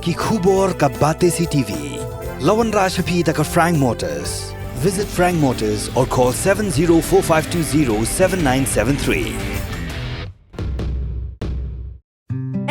ki khubor ka bate CTV. Lawan Rashaphi taka Frank Motors. Visit Frank Motors or call 7045207973.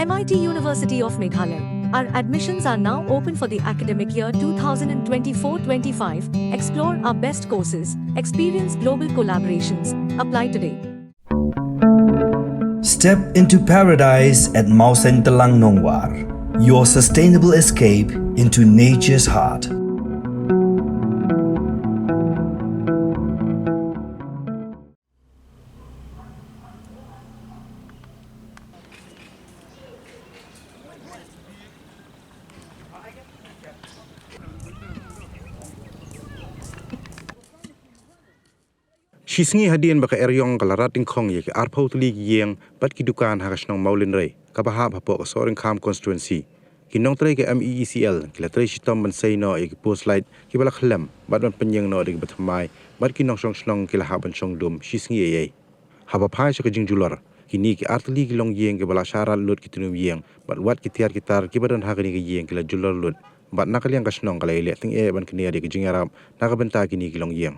MIT University of Meghalaya. Our admissions are now open for the academic year 2024-25. Explore our best courses, experience global collaborations. Apply today. Step into paradise at Mausen Telang Nongwar, your sustainable escape into nature's heart. Shisngi hadian baka eryong kalarating kong ye ke arpau tuli yang bat kidukan hakas nong maulin rei kabahap hapo soring kam constituency kinong tray ke MEECL kila tray shitom ban say no ye ke post light ki bala khlem bat ban penyeng no de batmai bat kinong song snong kila haban song dum shisngi ye haba phai so ke jingjular kini ke artli ki long yeng ke bala sharal lut ki tunum yeng bat wat ki tiar kitar ki badan hagani ke yeng kila jular lut bat nakaliang kasnong kala ile ting e ban kini de ke jingarap nakabenta kini ki long yeng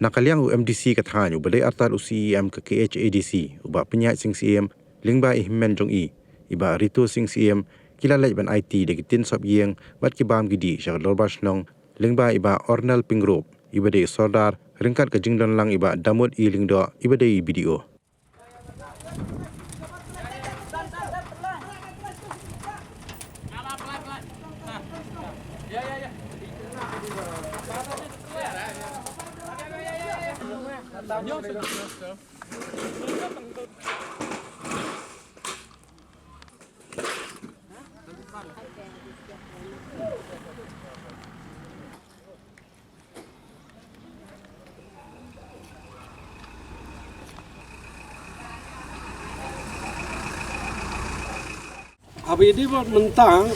Nakaliang UMDC kathanyo balay artal UCEM ke KHADC uba penyat sing CM lingba ihmen jong iba rito sing CM kilalay ban IT de kitin sop yeng bat kibam gidi syak lorbas nong lingba iba Ornel Pingrop iba de sordar ringkat ke jingdon lang iba damut lingdo iba de video Abi di buat mentang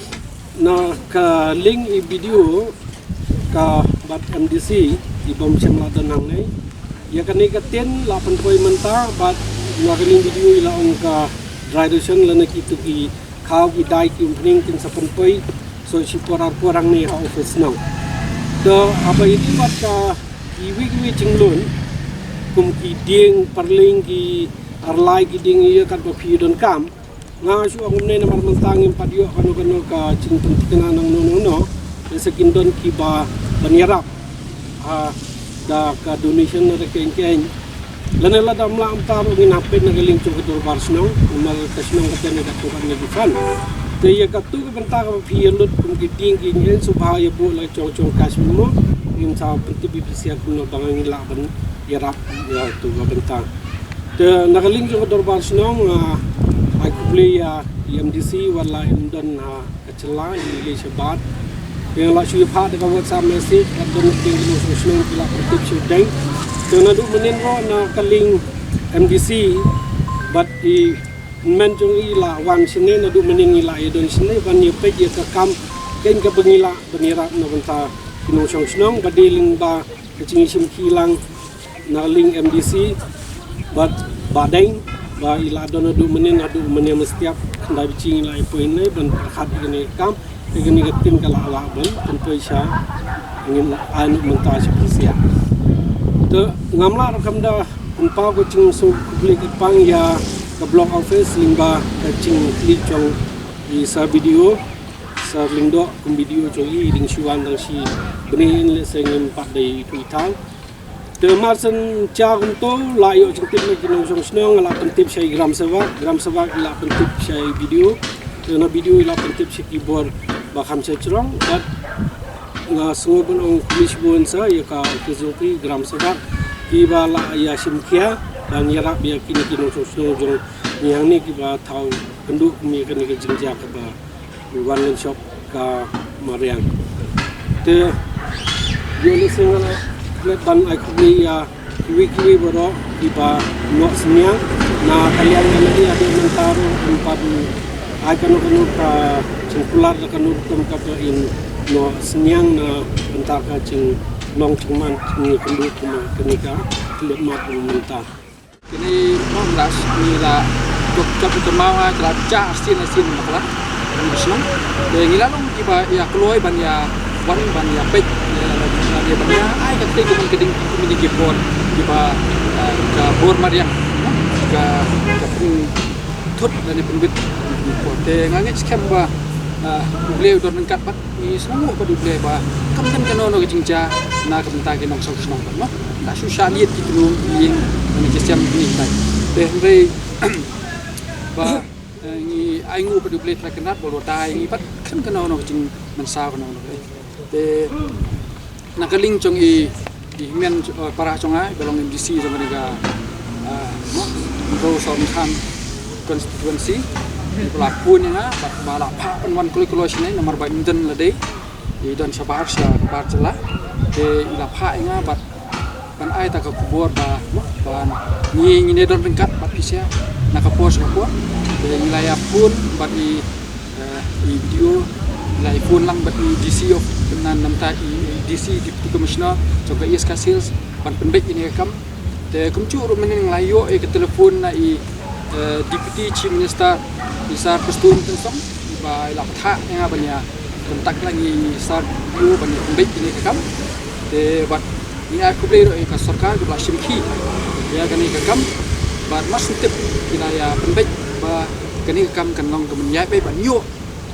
na ke link i video ke bat MDC di bom semla tenang ni ya kini ketin 8 poin mentang bat na ke link video ila on ke graduation lana kitu ki kau ki dai ki umpening tin 8 poin so si porang ni ha office nang ke apa ini buat ke iwi cinglun kum ki ding perling ki arlai ki ding ia kat bapi don kam nga su ang umne na marmantangin padio kano ka cingtong tinanang no sekindon ki ba banirap da ka donation na keng lanela da mla amta mo ginapit na galing chu kador barsno umal kasnong ka tene da ko kan ni fan te ya ka tu benta ka philut kum ki ting ki ngen su ba ya bo la chong kasmin mo im sa penti BBC kuno bangangin la ban yarap ya tu ka benta te nagaling chu kador barsno I could play MDC wala imdan kacela ini sebat yang la sui pha de WhatsApp message adon ting no social kila pertip shooting tena du menin ro na kaling MDC but di men jong ila wan sine na du menin ila edon sine ban ye pe ye ka kam ken ka bengila benira no benta kino song snong badiling ba kecing sim kilang na ling MDC but badeng ba ila dono du menin mestiap kandai bicing ila poin ni ban khat ini kam ini ketin kala ala ban tentu isya ingin anu mentas spesial te ngamla rakam da empa ko cing so publik pang ya ke blog office limba cing klik chong di sa video sa lingdo kum video chong i ding shuan dang si benin le sengin pak dai twitter te marsen cha untuk layo cingtip ni kinong song snong la pentip sai gram sawak la pentip sai video te na video la pentip si keyboard bakam sai cerong bat nga sungo bon kulis bon sa ya ka kizoki gram sawak ki ba la ya simkia dan yarap ya kini kinong song snong jong yang ni ki ba thau penduk mi kan ni jingja ka ba one shop ka mariang te yo ni singala ban ai kubli ya kiwi boro iba no semia na kalian nanti ada mentaro empat ai kanu ka cingkular kanu tum ka in no semiang na entar ka cing long cingman ni kendu kuma kenika kulit mat mentah kini 16 ni la tok cap utama kelaca asin makla Islam ngilalong iba ya keluar ban ya wan ban ya pek dia ban ya ai ka tege man keding community board iba ka bor mariang ka thut dan penbit te ngangit scam ba beliau don nengkat pat ni semua pada beliau ba kam kan kanono ke jingja na ka benta ke nong sok nong no na susah lihat gitu yang ni sistem ni tai te rei ba ni aingu pada beliau terkenat bolo tai ni pat kan kanono ke jing mensa kanono te na kaling chong i men para chonga belong MDC jong mereka no ro som kham constituency pelakun yang balap penwan kulit sini nomor badminton ladai dan sabar celah de ilapha yang bat ban ai tak kubur ban ni don ringkat bat pisya nak pos ko de wilayah pun bat i video nilai pun lang bat i DC of nan namta i DC Deputy Commissioner juga IS Kasils ban pendek ini kam de kumcu mening layo ke telefon na i Deputy Chief Minister Isar Pestun Tensong ba ila patha nga banya kontak lagi sar yu banya baik ini kam de bat ni aku beli ka sarkar ke Shimki ya kani kam bat masutip wilayah penbaik ba kani kam kanong kemenyai bai ban yo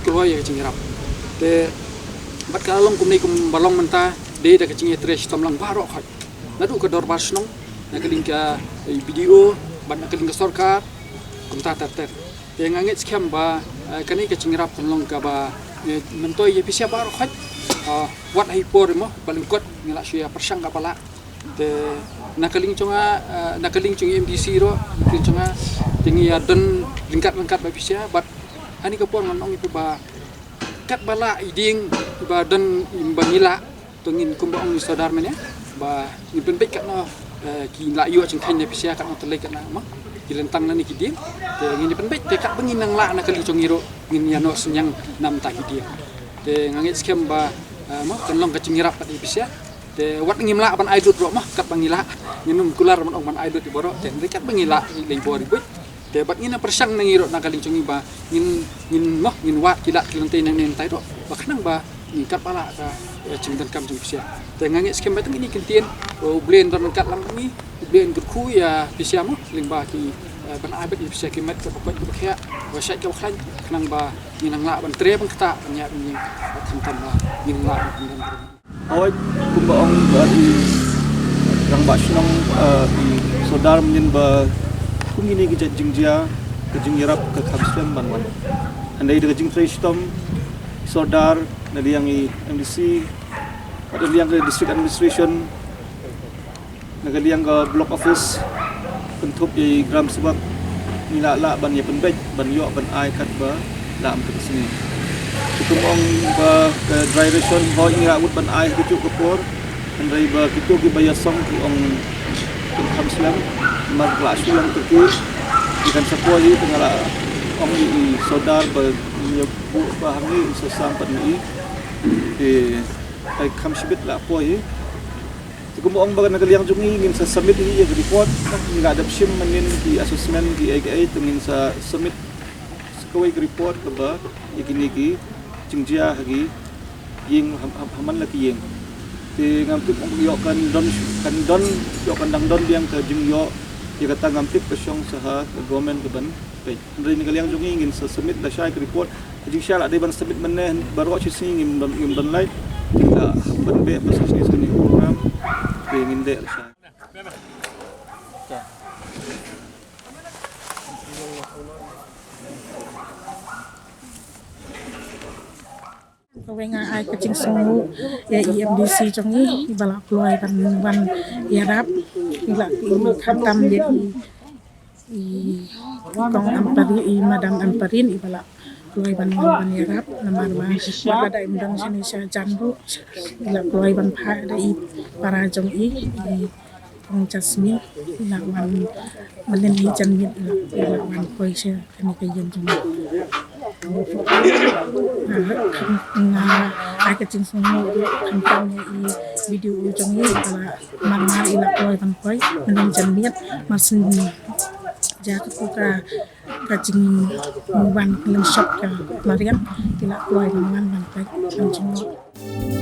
keluar ya cingrap de bat kalong kumni kum balong menta de da kecing tres tamlang barok khat nadu ka dor basnong nakaling ka video bat nakaling ka sarkar kumta ter yang angit scam ba kani ke cingrap long ka ba mentoi ye pisia bar khat wat ai por mo paling kot ngila sia persang ka pala de nakaling chung MDC ro nakaling chunga tingi dan lingkat ba pisia bat ani ka por nong ipu ba kat bala iding ba dan imbangila tungin kumbang ni saudar menya ba ni penpek kat no ki la yu chung khen pisia kat no telek kat na mo kilentang na ni kidim te ngini penbet te kat bengin nang la na kali chongiro ngin yano senyang nam ta kidim te ngangit scam ba mo kanlong ka cingirap pat ibisya te wat ngimla ban aidut ro mah kat bangila nginum kular man ban aidut di boro te kat bangila le bor ribut te bat ngina persang nangiro na kali chongi ba ngin wat kila kilentay nang nentai ro ba kanang ba ngkat pala ka cingdan kam ibisya te ngangit scam ba ngini kintien o blend don kat lang ni blend ku ya bisya mo lingba ki ban abet bisya ki met ka pokok ki khya wa syai ka khlan kanang ba nginang la ban tre ban kata nya bin tam la nginang la oi kumba ong ba di rang ba snong di sodar min ba kumini ki jingjia ke jingjirap ke khamsem ban wan andai de jing freestom sodar dari yang MDC ada yang ke district administration nagaliang ke block office pentup di gram sebab nila la ban ya penbej ban yo ban ai kat ba la am ke sini kumong ba ke direction ho inga ut ban ai kitu kopor andai ba kitu ki baya song ki ong kam slam mar kelas yang terkir ikan sapoi tengala ong i sodar ba yo bu ba hangi sesam pan ni ai kam sibit la poi kumong bagan nagaliang jungi ngin sa submit ni report ni ada sim manin di assessment di AGA tungin sa submit kawai report ka ba ikini ki jingjia hagi ying haman laki ying ti ngamtip ang yo kan don yo kan dang don biang ka jingyo ya kata ngamtip pesyong saha ka government ka ban pe ndri nagaliang jungi ngin sa submit la shay report jing sya la de ban submit maneh baru chi sing ngin don light kita ban be pasal sini program ingin dek Kawenga ai kucing sungu ya IMDC chongi bala ploy ban yarap ila khatam jadi kong ampari madam amparin ibala ploy ban yarap namar wa ada imdang sini sa jandu ila ploy ban pha da i para jong i kong jasmin ila wan malen hi janmit ila wan ploy se kani kayen jong na ai kucing sungu khatam i video jong i ila mar ila ploy ban ploy malen janmit masin ja ka jing ban kelang shop ka Mariam tila keluar ban ban baik kan